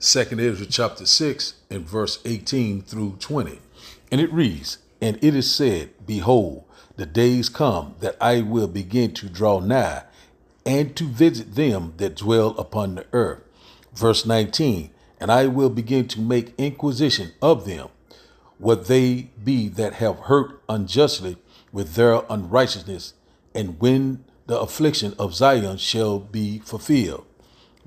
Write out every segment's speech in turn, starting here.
2nd Ezra chapter 6 and verse 18 through 20. And it reads, "And it is said, Behold, the days come that I will begin to draw nigh and to visit them that dwell upon the earth." Verse 19, "And I will begin to make inquisition of them, what they be that have hurt unjustly with their unrighteousness, and when the affliction of Zion shall be fulfilled."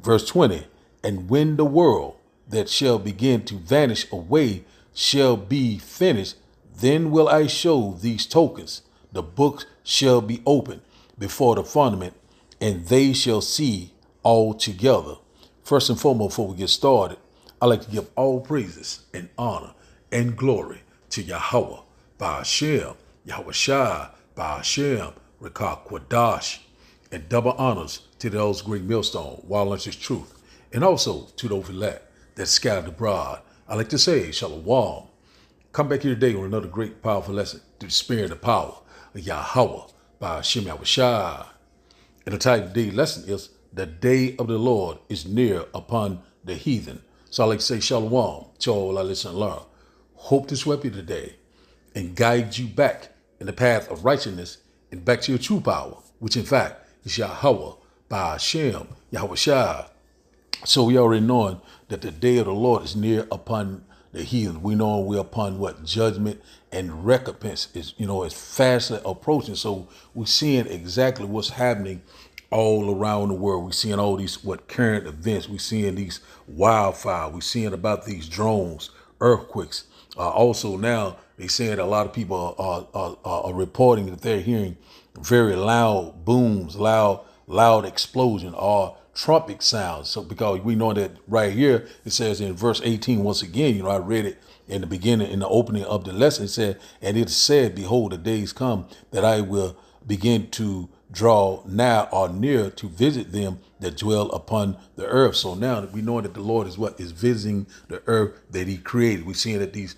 Verse 20, "And when the world that shall begin to vanish away shall be finished, then will I show these tokens. The book shall be opened before the firmament, and they shall see all together." First and foremost, before we get started, I like to give all praises and honor and glory to Yahweh, Ba'ashem, Yahweh Shai, Ba'ashem, Rekah Kwadash, and double honors to those great millstone, while unto truth, and also to those elect that scattered abroad. I like to say, Shalom. Come back here today with another great, powerful lesson to the spirit and power of Yahweh, Ba'ashem, Yahweh Shai. And the title of today's lesson is "The Day of the Lord is Near Upon the Heathen." So I like to say Shalom to all our listen and learn. Hope this will help you today and guide you back in the path of righteousness and back to your true power, which in fact is Yahweh, Ba'ashem, Yahweh Shai. So we already knowing that the day of the Lord is near upon the heathen. We know we're upon what judgment and recompense is fastly approaching. So we're seeing exactly what's happening all around the world. We're seeing all these current events. We're seeing these wildfire. We're seeing about these drones, earthquakes. Also now they're saying a lot of people are reporting that they're hearing very loud booms, loud explosion, or trumpet sounds. So because we know that right here, it says in verse 18, once again, I read it in the beginning, in the opening of the lesson, it said, "And it is said, Behold, the days come that I will begin to draw nigh or near to visit them that dwell upon the earth." So now we know that the Lord is visiting the earth that he created. We're seeing that these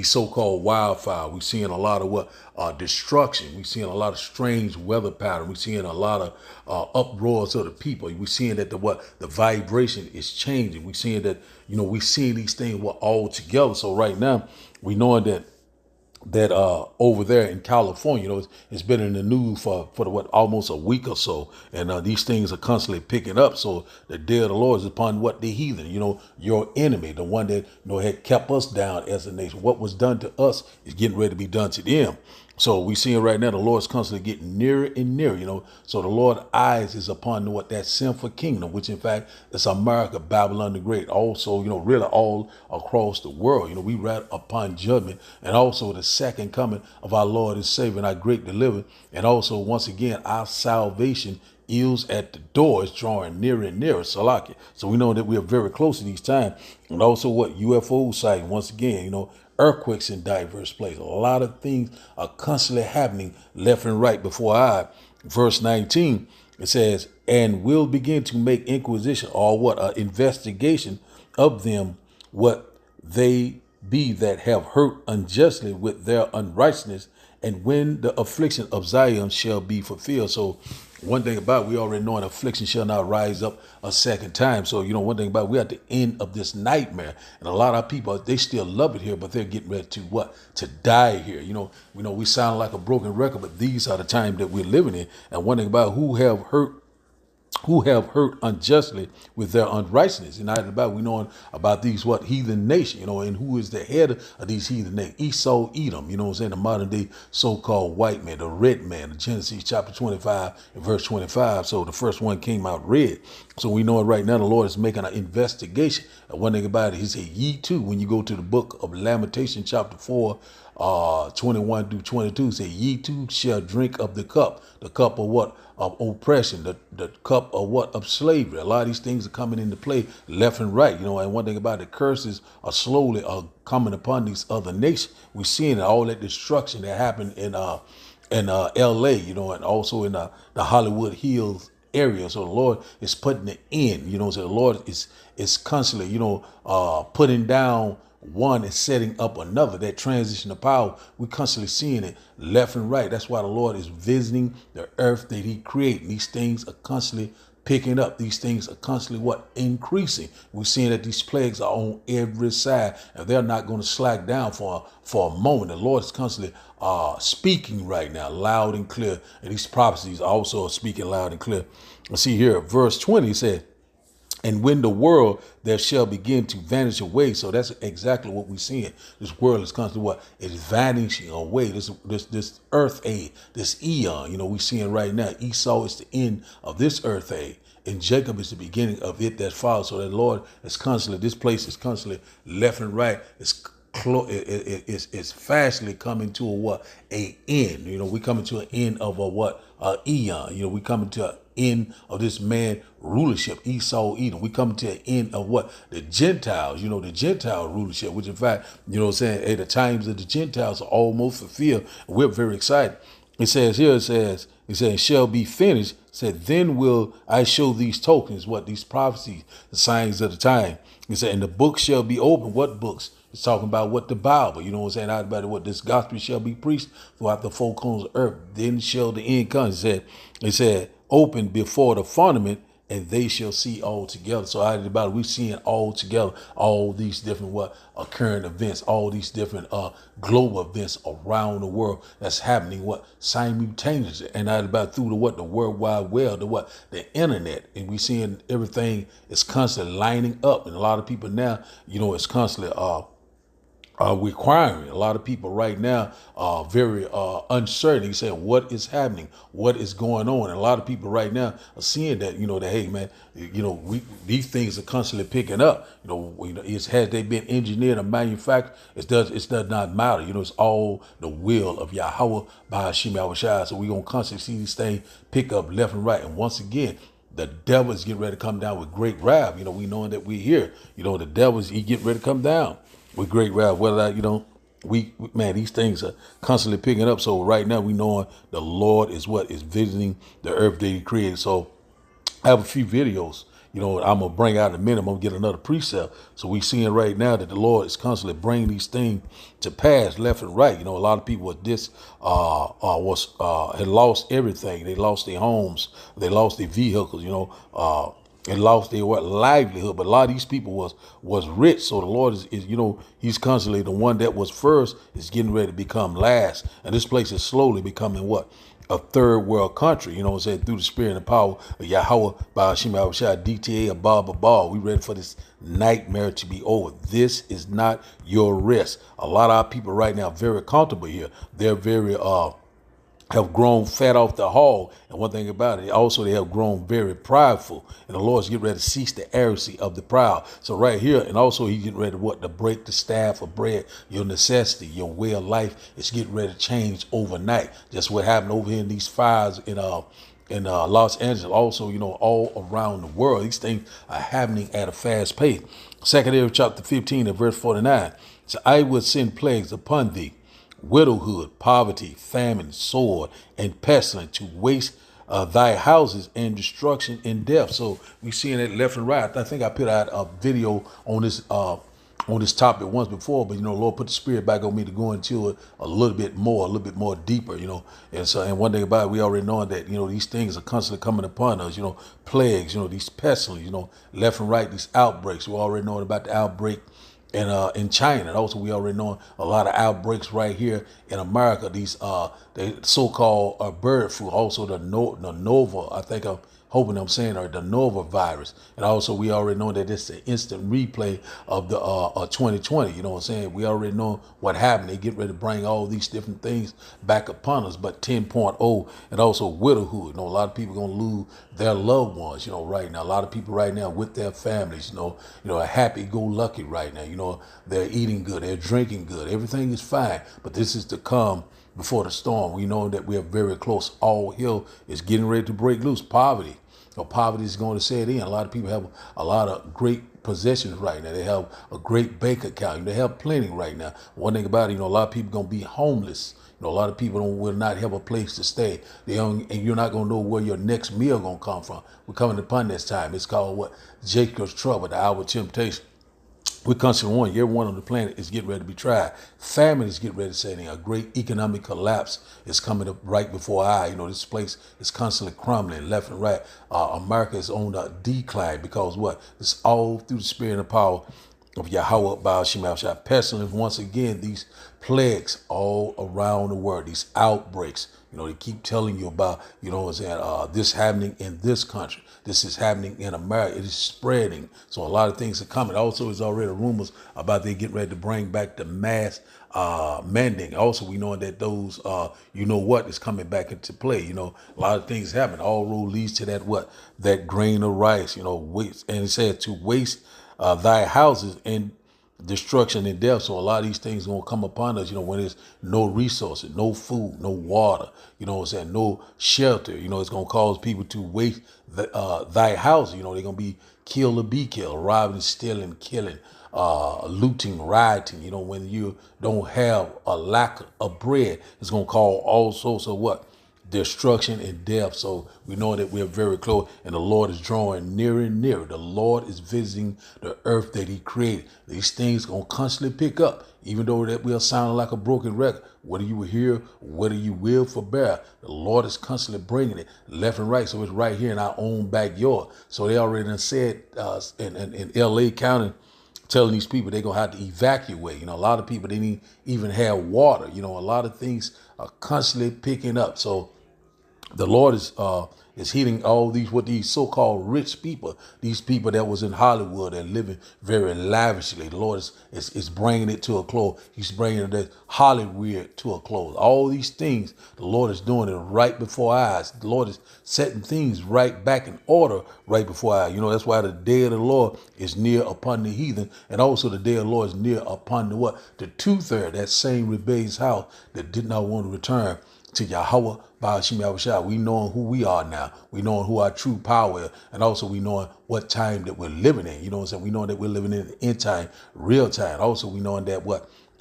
so-called wildfire. We're seeing a lot of destruction. We're seeing a lot of strange weather pattern. We're seeing a lot of uproars of the people. We're seeing that the vibration is changing. We're seeing that, we're seeing these things all together. So right now, we knowing that over there in California, it's been in the news for almost a week or so, and these things are constantly picking up. So the day of the Lord is upon the heathen, your enemy, the one that had kept us down as a nation. What was done to us is getting ready to be done to them. So we seeing right now the Lord's constantly getting nearer and nearer, So the Lord's eyes is upon that sinful kingdom, which in fact is America, Babylon the Great. Also, really all across the world. We read upon judgment, and also the second coming of our Lord and Savior and our great deliverer. And also, once again, our salvation is at the door. It's drawing nearer and nearer. Salaki. So we know that we are very close to these times. And also UFO sighting, once again, earthquakes in diverse places. A lot of things are constantly happening left and right before our eyes. Verse 19, it says, "And will begin to make inquisition," or investigation of them, what they be that have hurt unjustly with their unrighteousness, and when the affliction of Zion shall be fulfilled. So one thing about it, we already know an affliction shall not rise up a second time. So, one thing about it, we're at the end of this nightmare. And a lot of people, they still love it here, but they're getting ready to die here. We sound like a broken record, but these are the times that we're living in. And one thing about it, who have hurt unjustly with their unrighteousness. And we know about these heathen nation, and who is the head of these heathen nations? Esau, Edom, the modern day so-called white man, the red man, Genesis chapter 25 and verse 25. So the first one came out red. So we know it right now. The Lord is making an investigation. And one thing about it, he said, "Ye too," when you go to the book of Lamentation chapter 4, 21 through 22, say, "Ye too shall drink of the cup of what? Of oppression, the cup of what? Of slavery." A lot of these things are coming into play left and right, and one thing about it, curses are slowly coming upon these other nations. We're seeing all that destruction that happened in LA, and also in the Hollywood Hills area. So the Lord is putting it in, so the Lord is constantly, putting down one and setting up another. That transition of power, we're constantly seeing it left and right. That's why the Lord is visiting the earth that he created. These things are constantly picking up. These things are constantly what? Increasing. We're seeing that these plagues are on every side, and they're not going to slack down for a moment. The Lord is constantly speaking right now, loud and clear. And these prophecies also are speaking loud and clear. Let's see here, verse 20 said, and when the world there shall begin to vanish away. So that's exactly what we're seeing. This world is constantly what? It's vanishing away. This earth age, this eon, we're seeing right now. Esau is the end of this earth age, and Jacob is the beginning of it that follows. So that Lord is constantly, this place is constantly left and right. It's fastly coming to a what? A end. We coming to an end of a what? Eon. We coming to an end of this man rulership, Esau, Edom. We coming to an end of what? The Gentiles, the Gentile rulership, which in fact, hey, the times of the Gentiles are almost fulfilled. And we're very excited. It says here, it says, shall be finished. It said, then will I show these tokens, what? These prophecies, the signs of the time. It said, and the book shall be open. What books? It's talking about what? The Bible, out about what? This gospel shall be preached throughout the four corners of earth. Then shall the end come. It said, open before the firmament, and they shall see all together. So out of the Bible, we're seeing all together, all these different current events, all these different global events around the world that's happening simultaneously, and out about through the World Wide Web, the internet, and we seeing everything is constantly lining up, and a lot of people now, it's constantly requiring. A lot of people right now are very uncertain. He's saying, what is happening? What is going on? And a lot of people right now are seeing that, that, hey, man, these things are constantly picking up. Has they been engineered or manufactured? It does not matter. It's all the will of Yahweh by Hashem Yahushua. So we're going to constantly see these things pick up left and right. And once again, the devil is getting ready to come down with great wrath. We knowing that we're here. The devil's, he getting ready to come down with great wrath. Whether man, these things are constantly picking up. So right now we knowing the Lord is visiting the earth that he created. So I have a few videos, I'm going to bring out in a minute. I'm going to get another precept. So we seeing right now that the Lord is constantly bringing these things to pass left and right. A lot of people had lost everything. They lost their homes. They lost their vehicles, and lost their livelihood. But a lot of these people was rich. So the Lord is he's constantly the one that was first is getting ready to become last. And this place is slowly becoming a third world country, through the spirit and power of Yahweh by Hashem Yahushua, DTA Abba Abba. We ready for this nightmare to be over. This is not your rest. A lot of our people right now are very comfortable here. They're very have grown fat off the hog. And one thing about it, also they have grown very prideful. And the Lord's getting ready to cease the arrogance of the proud. So right here, and also he's getting ready to break the staff of bread. Your necessity, your way of life is getting ready to change overnight. Just what happened over here in these fires in Los Angeles, also, all around the world. These things are happening at a fast pace. 2 Amos chapter 15 and verse 49. So I will send plagues upon thee, widowhood, poverty, famine, sword, and pestilence to waste thy houses, and destruction and death. So we seeing it left and right. I think I put out a video on this topic once before, but Lord put the spirit back on me to go into it a little bit more deeper, And one thing about it, we already know that, these things are constantly coming upon us, plagues, these pestilence, left and right, these outbreaks. We already know about the outbreak in China. And also we already know a lot of outbreaks right here in America. These the so-called bird flu, also the Nova, I think I'm hoping I'm saying, or the Nova virus. And also we already know that it's the instant replay of the 2020. You know what I'm saying? We already know what happened. They get ready to bring all these different things back upon us. But 10.0 and also widowhood. A lot of people going to lose their loved ones, right now. A lot of people right now with their families, are happy-go-lucky right now. They're eating good. They're drinking good. Everything is fine. But this is to come before the storm. We know that we are very close. All hell is getting ready to break loose. Poverty. Poverty is going to set in. A lot of people have a lot of great possessions right now. They have a great bank account. They have plenty right now. One thing about it, a lot of people going to be homeless. A lot of people will not have a place to stay. And you're not going to know where your next meal going to come from. We're coming upon this time. It's called Jacob's trouble, the hour of temptation. we're constantly warning you, everyone on the planet is getting ready to be tried. Famine is getting ready to set in. A great economic collapse is coming up right before our eye. This place is constantly crumbling left and right. America is on a decline because what? It's all through the spirit and power of Yahweh Baal Shem Shah. Pestilence, once again, these plagues all around the world, these outbreaks. They keep telling you about, this happening in this country. This is happening in America. It is spreading. So a lot of things are coming. Also, there's already rumors about they getting ready to bring back the mass mending. Also, we know that those, is coming back into play. A lot of things happen. All road leads to that grain of rice, waste. And it said to waste thy houses and destruction and death. So a lot of these things are going to come upon us, when there's no resources, no food, no water, no shelter. It's going to cause people to waste thy house. They're going to be kill or be killed, robbing, stealing, killing, looting, rioting. When you don't have a lack of bread, it's going to cause all sorts of destruction and death. So we know that we're very close, and the Lord is drawing nearer and nearer. The Lord is visiting the earth that he created. These things going to constantly pick up, even though that we're sounding like a broken record. Whether you will hear, whether you will forbear, the Lord is constantly bringing it left and right. So it's right here in our own backyard. So they already done said in LA County, telling these people they're going to have to evacuate. A lot of people, they didn't even have water. A lot of things are constantly picking up. So the Lord is healing all these so-called rich people, these people that was in Hollywood and living very lavishly. The Lord is bringing it to a close. He's bringing that Hollywood to a close. All these things, the Lord is doing it right before our eyes. The Lord is setting things right back in order right before our eyes. That's why the day of the Lord is near upon the heathen, and also the day of the Lord is near upon the two-thirds, that same rebellious house that did not want to return to Yahweh Baal Shem Shah. We knowing who we are now. We knowing who our true power is. And also we knowing what time that we're living in. We know that we're living in the end time, real time. Also we knowing that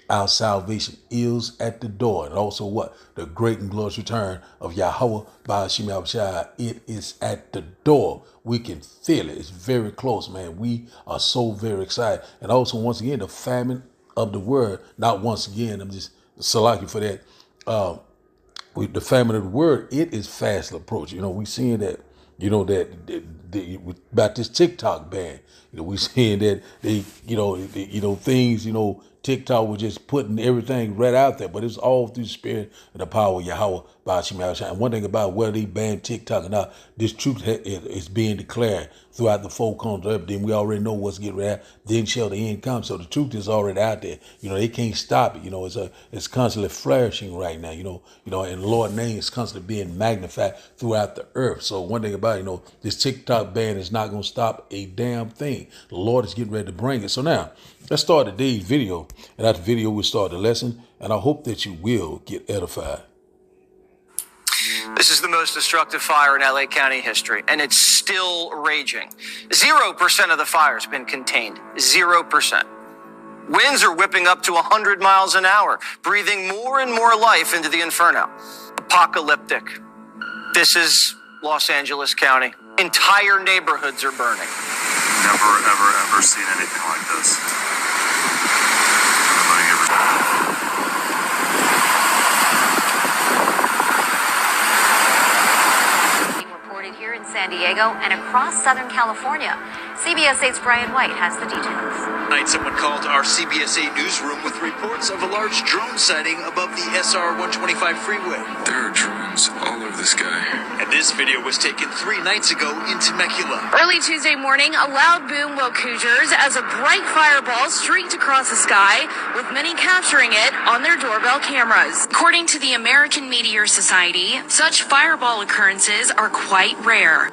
our salvation is at the door. And also the great and glorious return of Yahweh Baal Shem Shah. It is at the door. We can feel it. It's very close, man. We are so very excited. And also, once again, the famine of the word. Not once again, I'm just salaki for that. The famine of the word, it is fast approaching. We seeing that, about this TikTok ban. We seeing that things, TikTok was just putting everything right out there, but it's all through the spirit and the power of Yahweh Baal Shem Shah. And one thing about whether they banned TikTok or not, this truth is being declared throughout the four corners of earth. Then we already know what's getting ready. Then shall the end come. So the truth is already out there. They can't stop it. It's constantly flourishing right now. And the Lord's name is constantly being magnified throughout the earth. So one thing about this TikTok ban is not going to stop a damn thing. The Lord is getting ready to bring it. So now let's start today's video, and after the video we'll start the lesson. And I hope that you will get edified. This is the most destructive fire in LA County history, and it's still raging. 0% of the fire's been contained. 0%. Winds are whipping up to 100 miles an hour, breathing more and more life into the inferno. Apocalyptic. This is Los Angeles County. Entire neighborhoods are burning. Never, ever, ever seen anything like this. Here in San Diego and across Southern California. CBS 8's Brian White has the details. Tonight, someone called our CBS 8 newsroom with reports of a large drone sighting above the SR 125 freeway. There are drones all over the sky. And this video was taken 3 nights ago in Temecula. Early Tuesday morning, a loud boom woke Hoosiers as a bright fireball streaked across the sky, with many capturing it on their doorbell cameras. According to the American Meteor Society, such fireball occurrences are quite rare.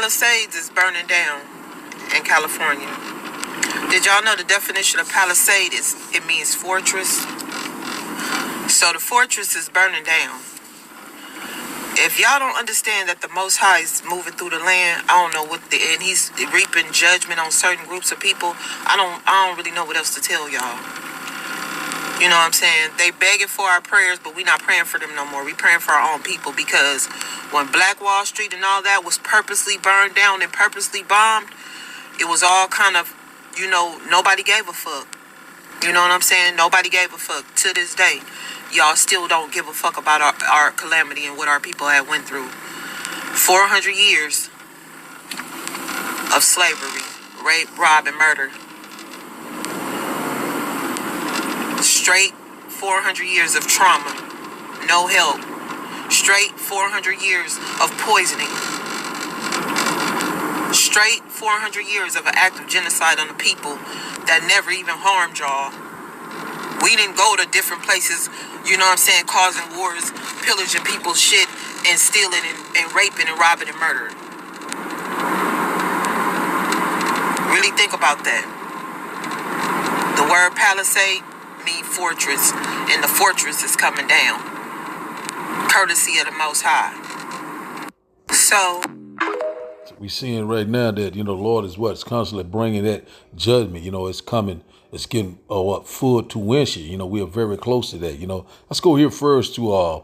Palisades is burning down in California. Did y'all know the definition of palisade is, it means fortress? So the fortress is burning down. If y'all don't understand that the Most High is moving through the land, I don't know and he's reaping judgment on certain groups of people, I don't really know what else to tell y'all. You know what I'm saying? They begging for our prayers, but we not praying for them no more. We praying for our own people, because when Black Wall Street and all that was purposely burned down and purposely bombed, it was all kind of, nobody gave a fuck. You know what I'm saying? Nobody gave a fuck. To this day, y'all still don't give a fuck about our calamity and what our people had went through. 400 years of slavery, rape, rob, and murder. Straight 400 years of trauma, no help. Straight 400 years of poisoning. Straight 400 years of an act of genocide on the people that never even harmed y'all. We didn't go to different places, causing wars, pillaging people's shit, and stealing and raping and robbing and murdering. Really think about that. The word palisade mean fortress, and the fortress is coming down, courtesy of the Most High. So we seeing right now that, the Lord is what's constantly bringing that judgment. It's coming. It's getting full to windshield. We are very close to that. Let's go here first to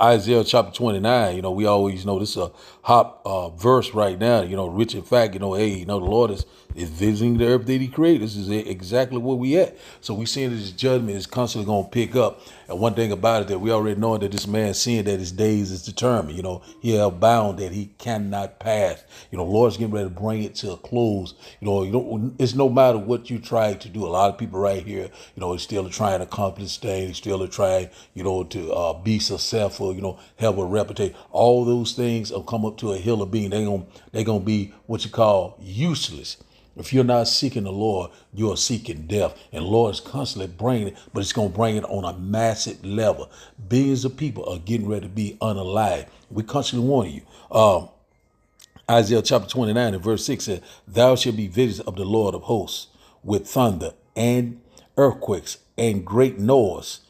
Isaiah chapter 29. We always know this is a hot verse right now. Rich in fact. The Lord is visiting the earth that He created. This is exactly where we at. So we seeing that His judgment is constantly going to pick up. And one thing about it that we already know that this man seeing that his days is determined. He held bound that he cannot pass. Lord's getting ready to bring it to a close. It's no matter what you try to do. A lot of people right here, is still trying to accomplish things. Still trying, to be successful. Have a reputation. All those things will come up to a hill of being. They're gonna be what you call useless. If you're not seeking the Lord, you're seeking death. And the Lord is constantly bringing it, but it's going to bring it on a massive level. Billions of people are getting ready to be unalive. We constantly warn you. Isaiah chapter 29 and verse 6 says, "Thou shalt be visited of the Lord of hosts with thunder and earthquakes and great noise,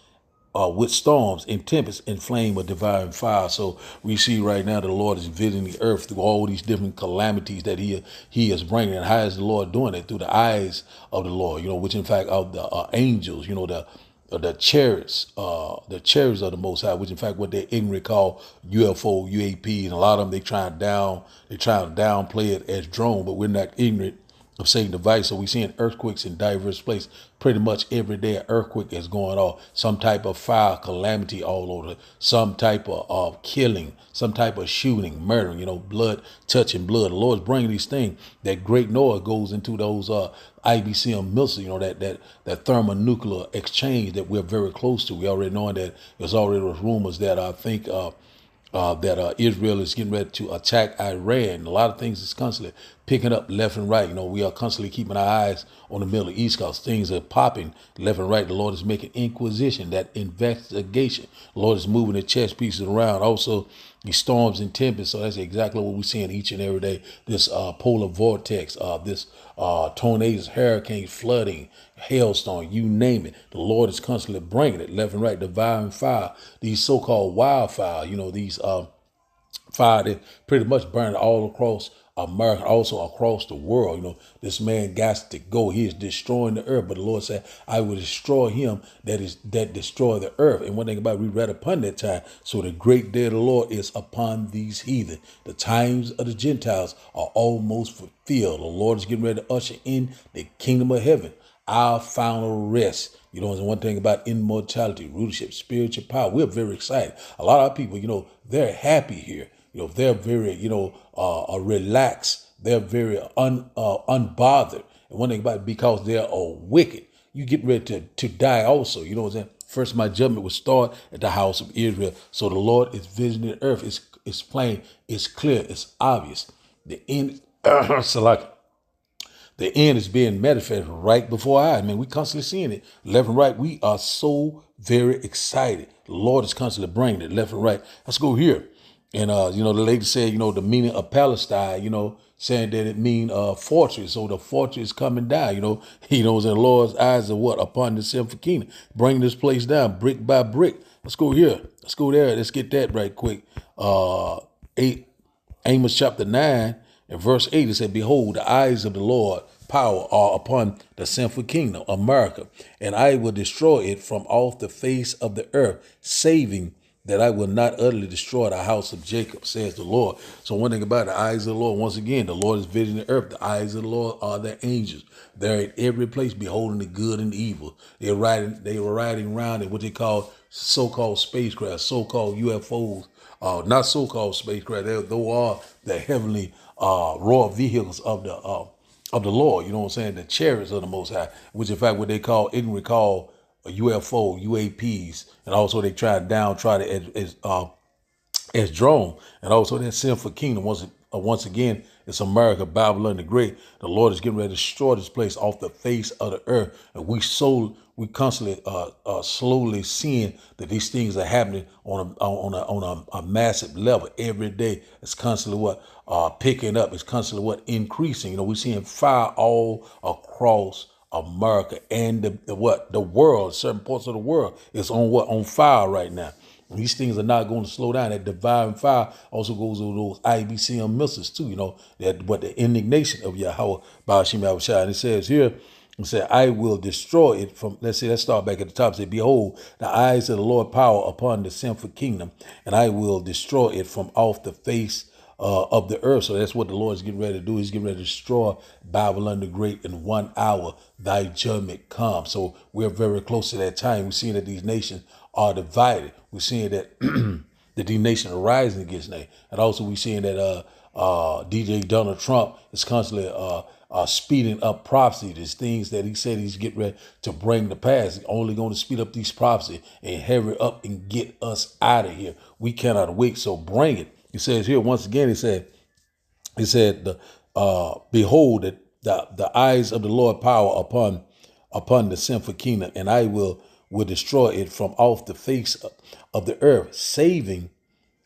with storms and tempests and flame of devouring fire." So we see right now the Lord is visiting the earth through all these different calamities that he is bringing. And how is the Lord doing it? Through the eyes of the Lord, which in fact are the angels, the chariots of the Most High, which in fact what they ignorantly call UFO, UAP, and a lot of them they try to downplay it as drone, but we're not ignorant of Satan's device. So we seeing earthquakes in diverse places. Pretty much every day an earthquake is going off. Some type of fire calamity all over. Some type of killing. Some type of shooting, murdering. Blood touching blood. The Lord's bringing these things. That great noise goes into those IBCM missiles. That thermonuclear exchange that we're very close to. We already know that there's already rumors that I think that Israel is getting ready to attack Iran. A lot of things is constantly picking up left and right. We are constantly keeping our eyes on the Middle East because things are popping left and right. The Lord is making inquisition, that investigation. The Lord is moving the chess pieces around. Also, these storms and tempests. So that's exactly what we're seeing each and every day. This polar vortex, this tornadoes, hurricanes, flooding, hailstorm, you name it. The Lord is constantly bringing it left and right, devouring fire. These so-called wildfire, these fire that pretty much burn all across America, also across the world. This man got to go. He is destroying the earth. But the Lord said, I will destroy him that destroy the earth. And one thing about it, we read upon that time. So the great day of the Lord is upon these heathen. The times of the Gentiles are almost fulfilled. The Lord is getting ready to usher in the kingdom of heaven, our final rest. One thing about immortality, rulership, spiritual power. We're very excited. A lot of people, they're happy here. They're very, relaxed. They're very unbothered. And one thing about it, because they're wicked, you get ready to die also. You know what I'm saying? First, my judgment will start at the house of Israel. So the Lord is visiting the earth. It's plain. It's clear. It's obvious. The end. The end is being manifested right before our eyes. Man, we constantly seeing it left and right. We are so very excited. The Lord is constantly bringing it left and right. Let's go here. And the lady said, the meaning of Palestine, saying that it mean fortress. So the fortress coming down, and the Lord's eyes are what? Upon the sinful kingdom. Bring this place down brick by brick. Let's go here. Let's go there. Let's get that right quick. 8 Amos chapter 9 and verse 8, it said, behold, the eyes of the Lord power are upon the sinful kingdom, America, and I will destroy it from off the face of the earth, saving that I will not utterly destroy the house of Jacob, says the Lord. So one thing about the eyes of the Lord, once again, the Lord is visiting the earth. The eyes of the Lord are the angels. They're in every place, beholding the good and the evil. They were riding around in what they call so-called spacecraft, so-called UFOs, not so-called spacecraft. They are the heavenly royal vehicles of the Lord. You know what I'm saying? The chariots of the Most High, which in fact what they call ignorantly call a UFO, UAPs, and also they try it as drone, and also that sinful kingdom. Once again, it's America, Babylon the Great. The Lord is getting ready to destroy this place off the face of the earth, and we constantly slowly seeing that these things are happening on a massive level every day. It's constantly picking up. It's constantly increasing. We're seeing fire all across America and the world. Certain parts of the world is on fire right now. These things are not going to slow down. That divine fire also goes with those IBCM missiles too. But the indignation of Yahweh Ba'ashim Yahushua. And it says here, it said, I will destroy it from, let's start back at the top. It said, behold, the eyes of the Lord power upon the sinful kingdom, and I will destroy it from off the face of the earth. So that's what the Lord is getting ready to do. He's getting ready to destroy Babylon the Great in 1 hour. Thy judgment comes. So we're very close to that time. We're seeing that these nations are divided. We're seeing that that these nations are rising against them. And also we're seeing that DJ Donald Trump is constantly speeding up prophecy. There's things that he said he's getting ready to bring to pass. He's only going to speed up these prophecy and hurry up and get us out of here. We cannot wait. So bring it. He says here once again, he said, behold, the eyes of the Lord power upon the sinful kingdom, and I will destroy it from off the face of the earth, saving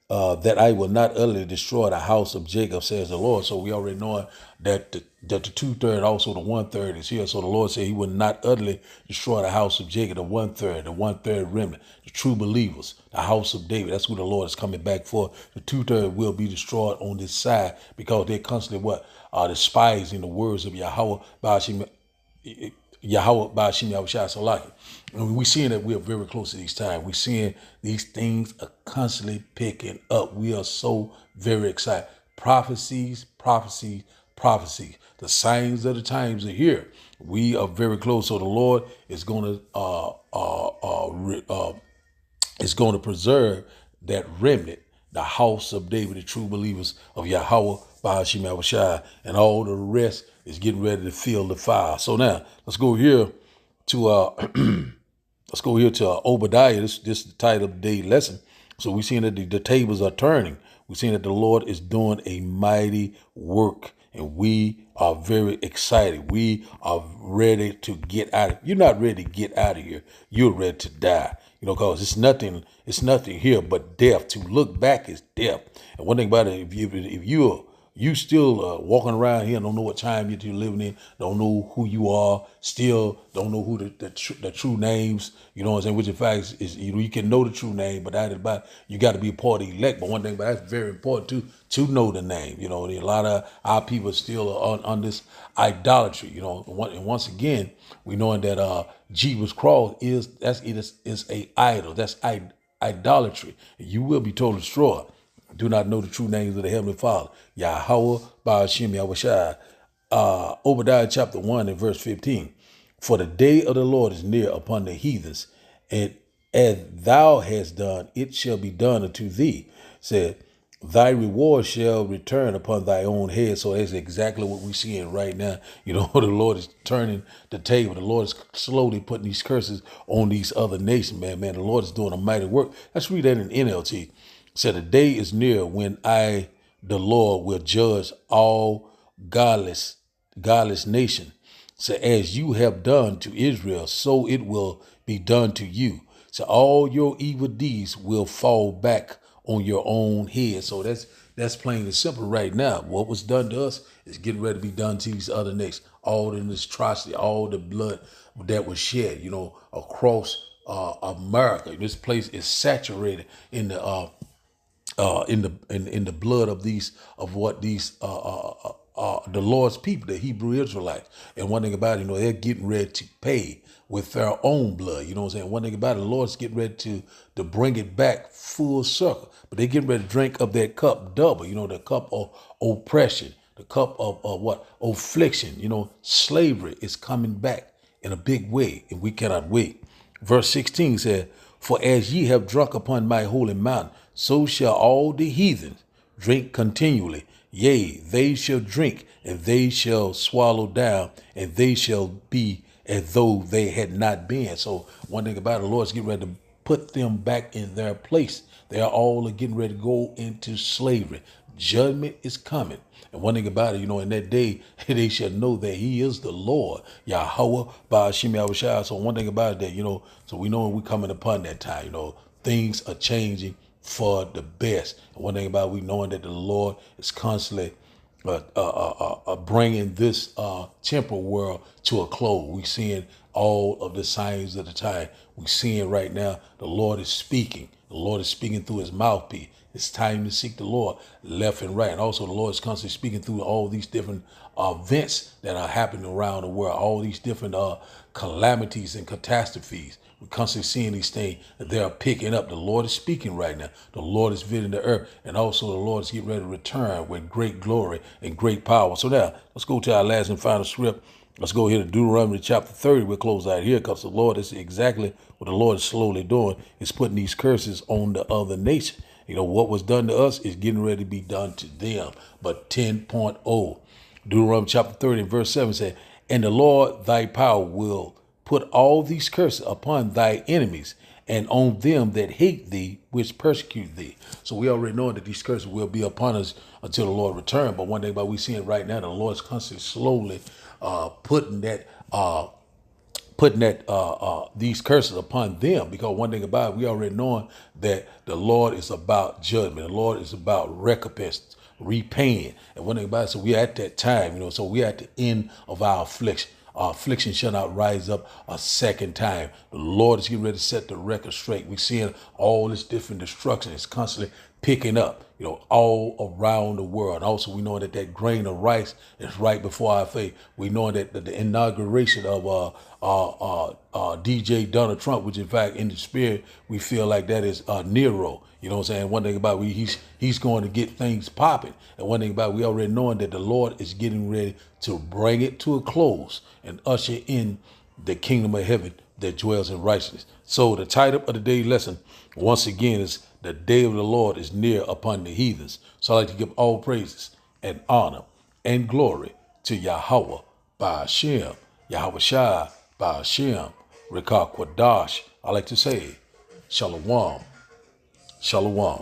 that I will not utterly destroy the house of Jacob, says the Lord. So we already know that the 2/3, also the 1/3 is here. So the Lord said he will not utterly destroy the house of Jacob, the 1/3 remnant, the true believers, the house of David. That's who the Lord is coming back for. The 2/3 will be destroyed on this side because they're constantly despising the words of Yahweh Ba'ashim Yahushua Salaki. And we're seeing that we are very close to these times. We're seeing these things are constantly picking up. We are so very excited. Prophecies. The signs of the times are here. We are very close. So the Lord is going to preserve that remnant, the house of David, the true believers of Yahweh Ba'ashim Yahushua, and all the rest is getting ready to feel the fire. So now let's go here to Obadiah. This is the title of the day lesson. So we're seeing that the tables are turning. We're seeing that the Lord is doing a mighty work, and we are very excited. We are ready to get out. You're not ready to get out of here. You're ready to die. Because it's nothing here but death. To look back is death. And one thing about it, if you still walking around here, don't know what time you're living in, don't know who you are, still don't know who the true names, you know what I'm saying, which in fact is you can know the true name, but that about you got to be a part of the elect. But one thing about that's very important too, to know the name. A lot of our people still are on this idolatry, and once again, we knowing that Jesus' cross is a idol. That's idolatry. You will be totally destroyed. Do not know the true names of the Heavenly Father. Yahweh Ba'ashim Yahushua. Obadiah chapter 1 and verse 15. For the day of the Lord is near upon the heathens, and as thou hast done, it shall be done unto thee. Said, thy reward shall return upon thy own head. So that's exactly what we're seeing right now. The Lord is turning the table. The Lord is slowly putting these curses on these other nations, man. The Lord is doing a mighty work. Let's read that in NLT. Said, the day is near when I, the Lord, will judge all godless nation. So as you have done to Israel, so it will be done to you. So all your evil deeds will fall back on your own head. So that's plain and simple right now. What was done to us is getting ready to be done to these other nations. All the atrocity, all the blood that was shed, across America. This place is saturated in the blood of the Lord's people, the Hebrew Israelites. And one thing about it, they're getting ready to pay with their own blood. You know what I'm saying? One thing about it, the Lord's getting ready to bring it back full circle. But they're getting ready to drink of that cup double, the cup of oppression, the cup of affliction. Slavery is coming back in a big way, and we cannot wait. Verse 16 said, "For as ye have drunk upon my holy mountain, so shall all the heathens drink continually. Yea, they shall drink, and they shall swallow down, and they shall be as though they had not been." So one thing about it, the Lord's getting ready to put them back in their place. They are all getting ready to go into slavery. Judgment is coming. And one thing about it, in that day, they shall know that he is the Lord, Yahweh, Ba'ashim Yahushua. So one thing about it, that, so we know we're coming upon that time, things are changing for the best. And one thing about it, we knowing that the Lord is constantly bringing this temporal world to a close. We seeing all of the signs of the time. We seeing right now the Lord is speaking. The Lord is speaking through his mouthpiece. It's time to seek the Lord left and right. And also the Lord is constantly speaking through all these different events that are happening around the world, all these different calamities and catastrophes. We're constantly seeing these things that they are picking up. The Lord is speaking right now. The Lord is visiting the earth. And also the Lord is getting ready to return with great glory and great power. So now, let's go to our last and final script. Let's go here to Deuteronomy chapter 30. We'll close out here because the Lord is exactly what the Lord is slowly doing, is putting these curses on the other nation. What was done to us is getting ready to be done to them. But 10.0, Deuteronomy chapter 30 and verse 7 said, "And the Lord thy power will put all these curses upon thy enemies and on them that hate thee, which persecute thee." So we already know that these curses will be upon us until the Lord return. But one thing about we seeing right now, the Lord is constantly slowly putting these curses upon them, because one thing about it, we already knowing that the Lord is about judgment. The Lord is about recompense, repaying. And one thing about it, so we're at that time, so we're at the end of our affliction. Our affliction shall not rise up a second time. The Lord is getting ready to set the record straight. We're seeing all this different destruction. It's constantly picking up, all around the world. Also, we know that that grain of rice is right before our face. We know that the inauguration of DJ Donald Trump, which in fact in the spirit we feel like that is Nero. You know what I'm saying? One thing about he's going to get things popping. And one thing about we already knowing that the Lord is getting ready to bring it to a close and usher in the kingdom of heaven that dwells in righteousness. So the title of the day's lesson, once again, is "The day of the Lord is near upon the heathens." So I like to give all praises and honor and glory to Yahweh, Ba'ashem, Yahweh Shai, Ba'ashem, Rekah Kwadash. I like to say, Shalom, Shalom.